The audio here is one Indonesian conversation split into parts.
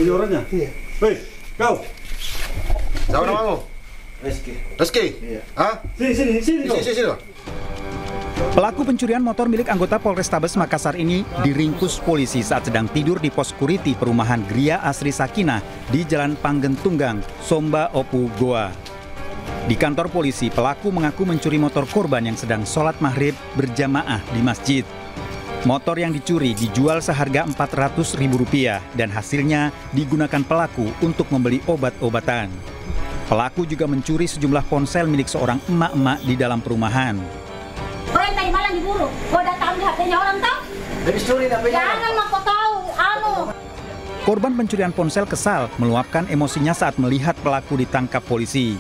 Ini orangnya? Iya. Hei, kau. Siapa namamu? Rizky. Rizky? Iya. Hah? Sini. Pelaku pencurian motor milik anggota Polrestabes Makassar ini diringkus polisi saat sedang tidur di pos security perumahan Gria Asri Sakinah di Jalan Panggentunggang, Somba Opu, Goa. Di kantor polisi, pelaku mengaku mencuri motor korban yang sedang sholat maghrib berjamaah di masjid. Motor yang dicuri dijual seharga Rp400.000 dan hasilnya digunakan pelaku untuk membeli obat-obatan. Pelaku juga mencuri sejumlah ponsel milik seorang emak-emak di dalam perumahan. Orang tadi malam diburu, kau datang di HP-nya orang tahu? Habis curi tapi Jangan mah kau tahu, Korban pencurian ponsel kesal meluapkan emosinya saat melihat pelaku ditangkap polisi.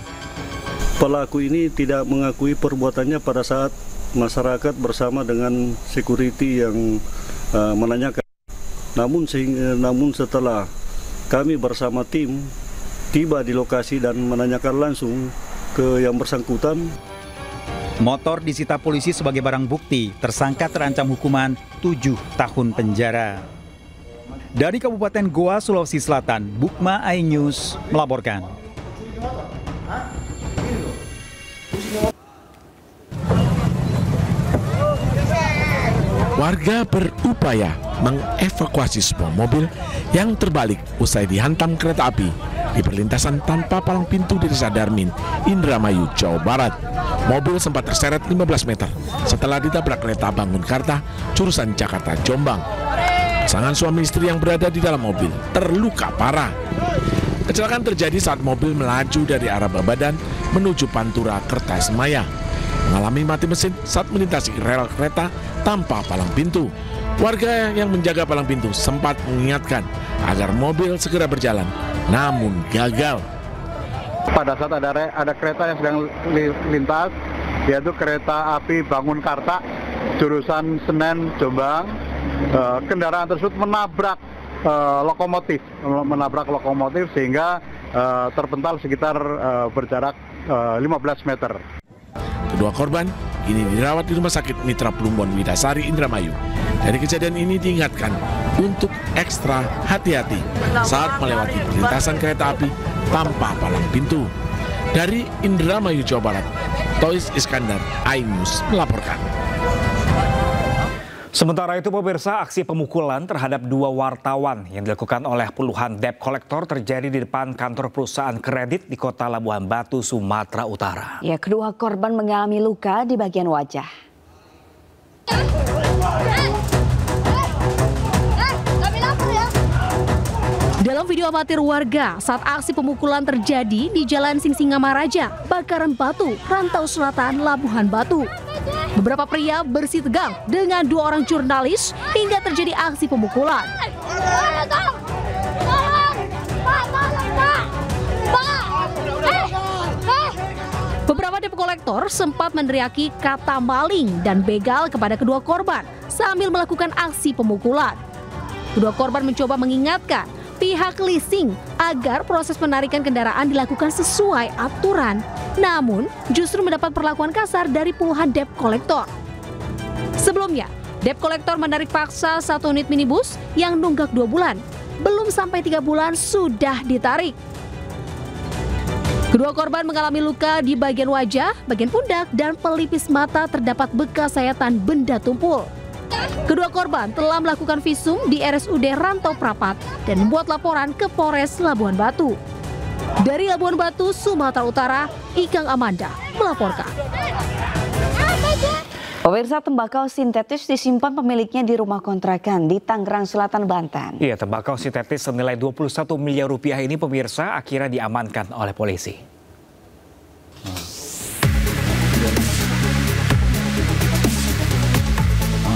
Pelaku ini tidak mengakui perbuatannya pada saat masyarakat bersama dengan security yang menanyakan. Namun setelah kami bersama tim tiba di lokasi dan menanyakan langsung ke yang bersangkutan. Motor disita polisi sebagai barang bukti. Tersangka terancam hukuman 7 tahun penjara. Dari Kabupaten Goa, Sulawesi Selatan, Bukma iNews melaporkan. Warga berupaya mengevakuasi sebuah mobil yang terbalik usai dihantam kereta api di perlintasan tanpa palang pintu di Desa Darmin, Indramayu, Jawa Barat. Mobil sempat terseret 15 meter setelah ditabrak kereta Bangunkarta, jurusan Jakarta Jombang. Pasangan suami istri yang berada di dalam mobil terluka parah. Kecelakaan terjadi saat mobil melaju dari arah Babadan menuju Pantura Kertasemaya. Mengalami mati mesin saat melintasi rel kereta tanpa palang pintu. Warga yang menjaga palang pintu sempat mengingatkan agar mobil segera berjalan, namun gagal. Pada saat ada kereta yang sedang lintas, yaitu kereta api Bangunkarta, jurusan Senen Jombang, kendaraan tersebut menabrak lokomotif sehingga terpental sekitar berjarak 15 meter. Kedua korban kini dirawat di Rumah Sakit Mitra Plumbon Widasari, Indramayu. Dari kejadian ini diingatkan untuk ekstra hati-hati saat melewati perlintasan kereta api tanpa palang pintu. Dari Indramayu, Jawa Barat, Tois Iskandar, iNews melaporkan. Sementara itu pemirsa, aksi pemukulan terhadap 2 wartawan yang dilakukan oleh puluhan debt collector terjadi di depan kantor perusahaan kredit di Kota Labuhan Batu, Sumatera Utara. Ya, kedua korban mengalami luka di bagian wajah. Dalam video amatir warga saat aksi pemukulan terjadi di Jalan Singsingamaraja, Bakaran Batu, Rantau Selatan, Labuhan Batu. Beberapa pria bersih tegang dengan 2 orang jurnalis hingga terjadi aksi pemukulan. Beberapa debt kolektor sempat meneriaki kata maling dan begal kepada kedua korban sambil melakukan aksi pemukulan. Kedua korban mencoba mengingatkan pihak leasing agar proses penarikan kendaraan dilakukan sesuai aturan. Namun, justru mendapat perlakuan kasar dari puluhan debt kolektor. Sebelumnya, debt kolektor menarik paksa 1 unit minibus yang nunggak 2 bulan. Belum sampai 3 bulan sudah ditarik. Kedua korban mengalami luka di bagian wajah, bagian pundak, dan pelipis mata terdapat bekas sayatan benda tumpul. Kedua korban telah melakukan visum di RSUD Rantau Prapat dan membuat laporan ke Polres Labuhan Batu. Dari Labuhan Batu, Sumatera Utara, Ikang Amanda melaporkan. Pemirsa, tembakau sintetis disimpan pemiliknya di rumah kontrakan di Tangerang Selatan, Banten. Iya, tembakau sintetis senilai 21 miliar rupiah ini pemirsa akhirnya diamankan oleh polisi.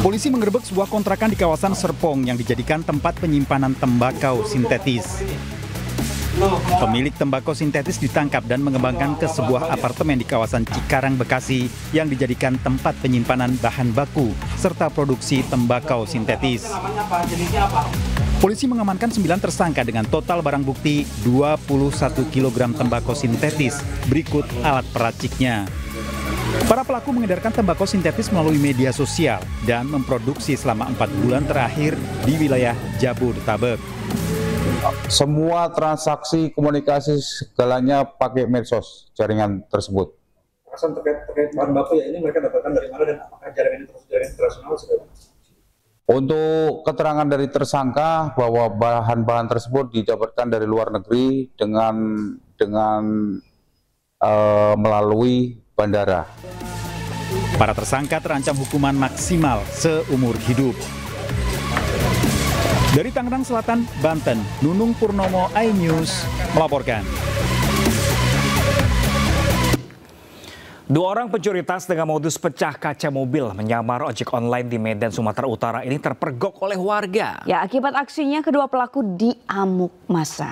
Polisi menggerebek sebuah kontrakan di kawasan Serpong yang dijadikan tempat penyimpanan tembakau sintetis. Pemilik tembakau sintetis ditangkap dan mengembangkan ke sebuah apartemen di kawasan Cikarang, Bekasi yang dijadikan tempat penyimpanan bahan baku serta produksi tembakau sintetis. Polisi mengamankan 9 tersangka dengan total barang bukti 21 kg tembakau sintetis, berikut alat peraciknya. Para pelaku mengedarkan tembakau sintetis melalui media sosial dan memproduksi selama 4 bulan terakhir di wilayah Jabodetabek. Semua transaksi, komunikasi segalanya pakai medsos jaringan tersebut. Terkait bahan baku ya, ini mereka dapatkan dari mana dan apakah jaringan ini terus jaringan internasional sudah? Untuk keterangan dari tersangka bahwa bahan-bahan tersebut didapatkan dari luar negeri dengan melalui bandara. Para tersangka terancam hukuman maksimal seumur hidup. Dari Tangerang Selatan, Banten, Nunung Purnomo, iNews melaporkan. 2 orang pencuri tas dengan modus pecah kaca mobil menyamar ojek online di Medan, Sumatera Utara ini terpergok oleh warga. Ya, akibat aksinya kedua pelaku diamuk massa.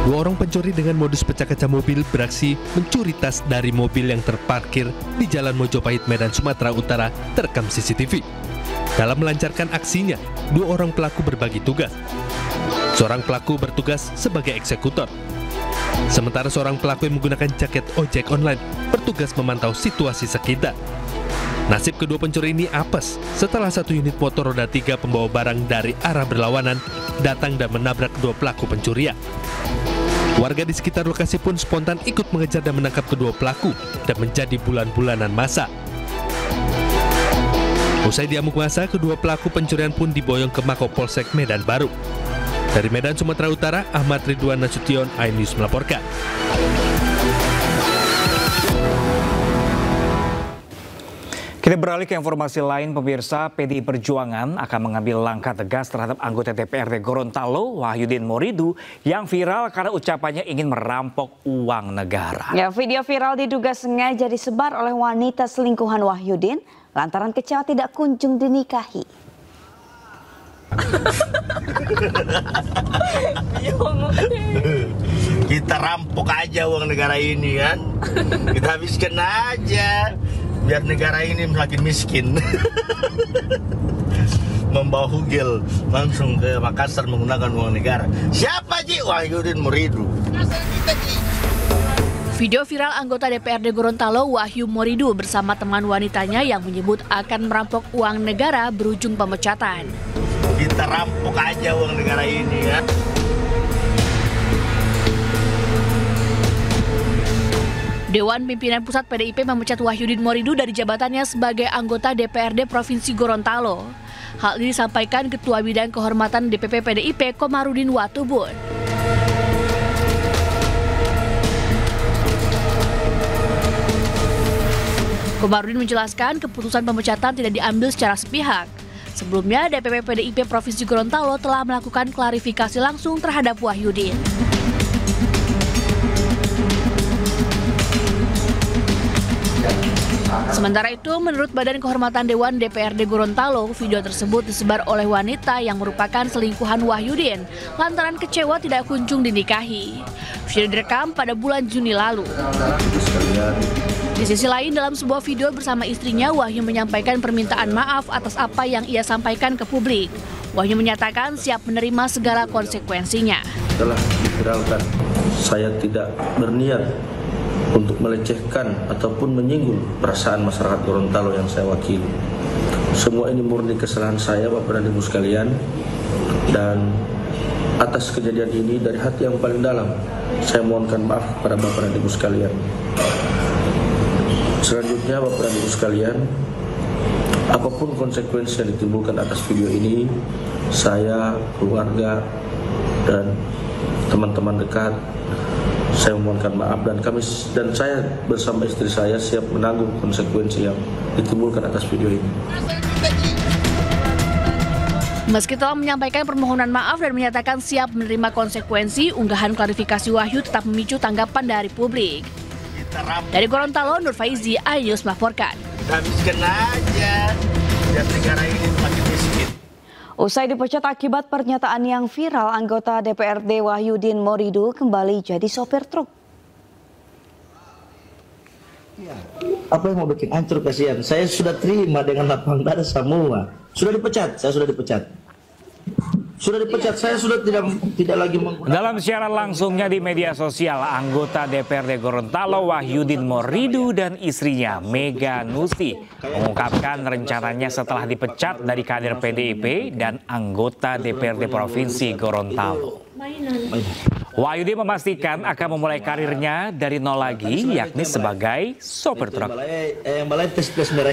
Dua orang pencuri dengan modus pecah kaca mobil beraksi mencuri tas dari mobil yang terparkir di Jalan Mojopahit, Medan, Sumatera Utara terekam CCTV. Dalam melancarkan aksinya, 2 orang pelaku berbagi tugas. Seorang pelaku bertugas sebagai eksekutor. Sementara seorang pelaku yang menggunakan jaket ojek online bertugas memantau situasi sekitar. Nasib kedua pencuri ini apes setelah satu unit motor roda 3 pembawa barang dari arah berlawanan datang dan menabrak 2 pelaku pencurian. Warga di sekitar lokasi pun spontan ikut mengejar dan menangkap kedua pelaku dan menjadi bulan-bulanan massa. Usai diamuk massa, kedua pelaku pencurian pun diboyong ke Mako Polsek Medan Baru. Dari Medan, Sumatera Utara, Ahmad Ridwan Nasution, iNews melaporkan. Kita beralih ke informasi lain, pemirsa. PDI Perjuangan akan mengambil langkah tegas terhadap anggota DPRD Gorontalo, Wahyudin Moridu, yang viral karena ucapannya ingin merampok uang negara. Ya, video viral diduga sengaja disebar oleh wanita selingkuhan Wahyudin lantaran kecewa tidak kunjung dinikahi. Kita rampok aja uang negara ini kan. Kita habiskan aja biar negara ini makin miskin. Membawa hugel langsung ke Makassar menggunakan uang negara. Siapa Ji? Wahyudin Moridu. Video viral anggota DPRD Gorontalo Wahyu Moridu bersama teman wanitanya yang menyebut akan merampok uang negara berujung pemecatan. Kita rampok aja uang negara ini ya. Dewan Pimpinan Pusat PDIP memecat Wahyudin Moridu dari jabatannya sebagai anggota DPRD Provinsi Gorontalo. Hal ini disampaikan Ketua Bidang Kehormatan DPP PDIP Komarudin Watubun. Komarudin menjelaskan keputusan pemecatan tidak diambil secara sepihak. Sebelumnya, DPP PDIP Provinsi Gorontalo telah melakukan klarifikasi langsung terhadap Wahyudin. Sementara itu, menurut Badan Kehormatan Dewan DPRD Gorontalo, video tersebut disebar oleh wanita yang merupakan selingkuhan Wahyudin lantaran kecewa tidak kunjung dinikahi. Video direkam pada bulan Juni lalu. Di sisi lain, dalam sebuah video bersama istrinya, Wahyu menyampaikan permintaan maaf atas apa yang ia sampaikan ke publik. Wahyu menyatakan siap menerima segala konsekuensinya. Telah diviralkan, saya tidak berniat untuk melecehkan ataupun menyinggung perasaan masyarakat Gorontalo yang saya wakili. Semua ini murni kesalahan saya, Bapak dan Ibu sekalian, dan atas kejadian ini dari hati yang paling dalam, saya mohonkan maaf kepada Bapak dan Ibu sekalian. Selanjutnya, Bapak dan Ibu sekalian, apapun konsekuensi yang ditimbulkan atas video ini, saya, keluarga, dan teman-teman dekat, saya memohonkan maaf dan saya bersama istri saya siap menanggung konsekuensi yang ditimbulkan atas video ini. Meski telah menyampaikan permohonan maaf dan menyatakan siap menerima konsekuensi, unggahan klarifikasi Wahyu tetap memicu tanggapan dari publik. Dari Gorontalo, Nur Faizi, iNews melaporkan. Habiskan aja biar negara ini makin miskin. Usai dipecat akibat pernyataan yang viral, anggota DPRD Wahyudin Moridu kembali jadi sopir truk. Ya, apa yang mau bikin hancur kasihan? Saya sudah terima dengan lapang dada semua. Sudah dipecat, saya sudah dipecat. Sudah dipecat, saya sudah tidak lagi menggunakan. Dalam siaran langsungnya di media sosial, anggota DPRD Gorontalo Wahyudin Moridu dan istrinya Mega Nusti mengungkapkan rencananya setelah dipecat dari kader PDIP dan anggota DPRD Provinsi Gorontalo. Wahyudin memastikan akan memulai karirnya dari nol lagi, yakni sebagai sopir truk.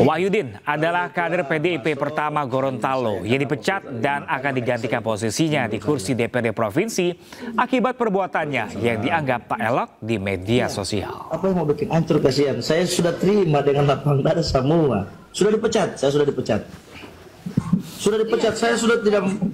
Wahyudin adalah kader PDIP pertama Gorontalo yang dipecat dan akan digantikan posisinya di kursi DPRD Provinsi akibat perbuatannya yang dianggap tak elok di media sosial. Apa yang mau bikin hancur kasihan? Saya sudah terima dengan lapang dada semua. Sudah dipecat, saya sudah dipecat. Sudah dipecat, saya sudah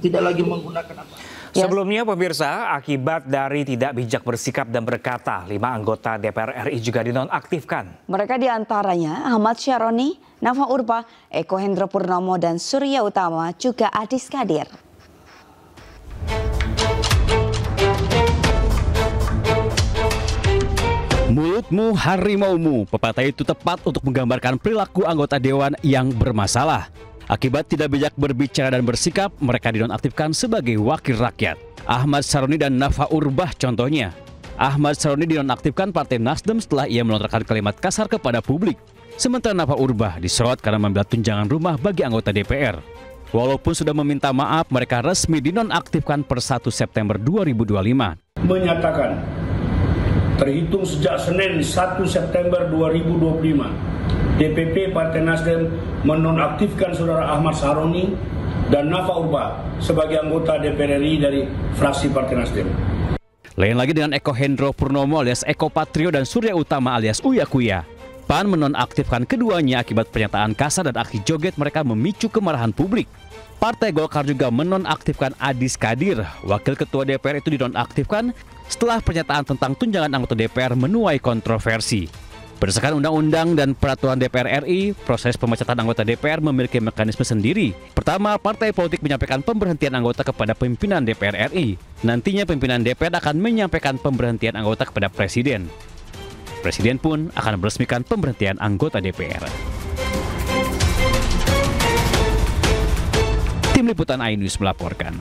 tidak lagi menggunakan apa. Sebelumnya pemirsa, akibat dari tidak bijak bersikap dan berkata, 5 anggota DPR RI juga dinonaktifkan. Mereka diantaranya Ahmad Syaroni, Nafa Urba, Eko Hendro Purnomo, dan Surya Utama, juga Adis Kadir. Mulutmu harimaumu, pepatah itu tepat untuk menggambarkan perilaku anggota dewan yang bermasalah. Akibat tidak bijak berbicara dan bersikap, mereka dinonaktifkan sebagai wakil rakyat. Ahmad Syaroni dan Nafa Urbah contohnya. Ahmad Syaroni dinonaktifkan Partai Nasdem setelah ia melontarkan kalimat kasar kepada publik. Sementara Nafa Urbah disorot karena membela tunjangan rumah bagi anggota DPR. Walaupun sudah meminta maaf, mereka resmi dinonaktifkan per 1 September 2025. Menyatakan, terhitung sejak Senin 1 September 2025, DPP Partai Nasdem menonaktifkan saudara Ahmad Syaroni dan Nafa Urba sebagai anggota DPR RI dari fraksi Partai Nasdem. Lain lagi dengan Eko Hendro Purnomo alias Eko Patrio dan Surya Utama alias Uya Kuya. PAN menonaktifkan keduanya akibat pernyataan kasar dan aksi joget mereka memicu kemarahan publik. Partai Golkar juga menonaktifkan Adis Kadir. Wakil Ketua DPR itu dinonaktifkan setelah pernyataan tentang tunjangan anggota DPR menuai kontroversi. Berdasarkan undang-undang dan peraturan DPR RI, proses pemecatan anggota DPR memiliki mekanisme sendiri. Pertama, partai politik menyampaikan pemberhentian anggota kepada pimpinan DPR RI. Nantinya pimpinan DPR akan menyampaikan pemberhentian anggota kepada Presiden. Presiden pun akan meresmikan pemberhentian anggota DPR. Tim Liputan iNews melaporkan.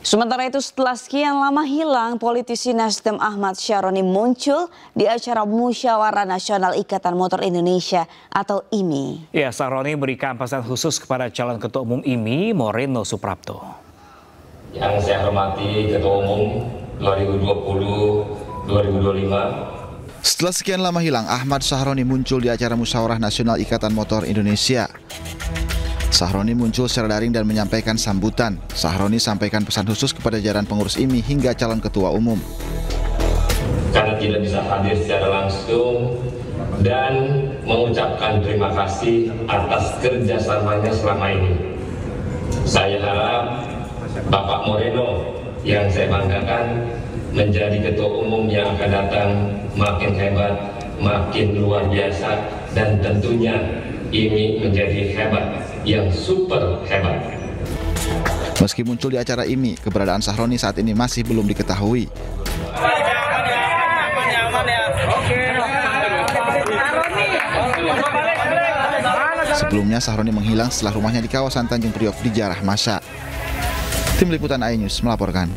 Sementara itu, setelah sekian lama hilang, politisi Nasdem Ahmad Syaroni muncul di acara Musyawarah Nasional Ikatan Motor Indonesia atau IMI. Ya, Syaroni berikan pesan khusus kepada calon Ketua Umum IMI, Moreno Suprapto. Yang saya hormati Ketua Umum 2020-2025. Setelah sekian lama hilang, Ahmad Syaroni muncul di acara Musyawarah Nasional Ikatan Motor Indonesia. Syaroni muncul secara daring dan menyampaikan sambutan. Syaroni sampaikan pesan khusus kepada jajaran pengurus IMI hingga calon ketua umum. Karena tidak bisa hadir secara langsung dan mengucapkan terima kasih atas kerjasamanya selama ini. Saya harap Bapak Moreno yang saya banggakan menjadi ketua umum yang akan datang makin hebat, makin luar biasa, dan tentunya IMI menjadi hebat, yang super hebat. Meski muncul di acara IMI, keberadaan Syaroni saat ini masih belum diketahui. Sebelumnya Syaroni menghilang setelah rumahnya di kawasan Tanjung Priok dijarah massa. Tim Liputan iNews melaporkan.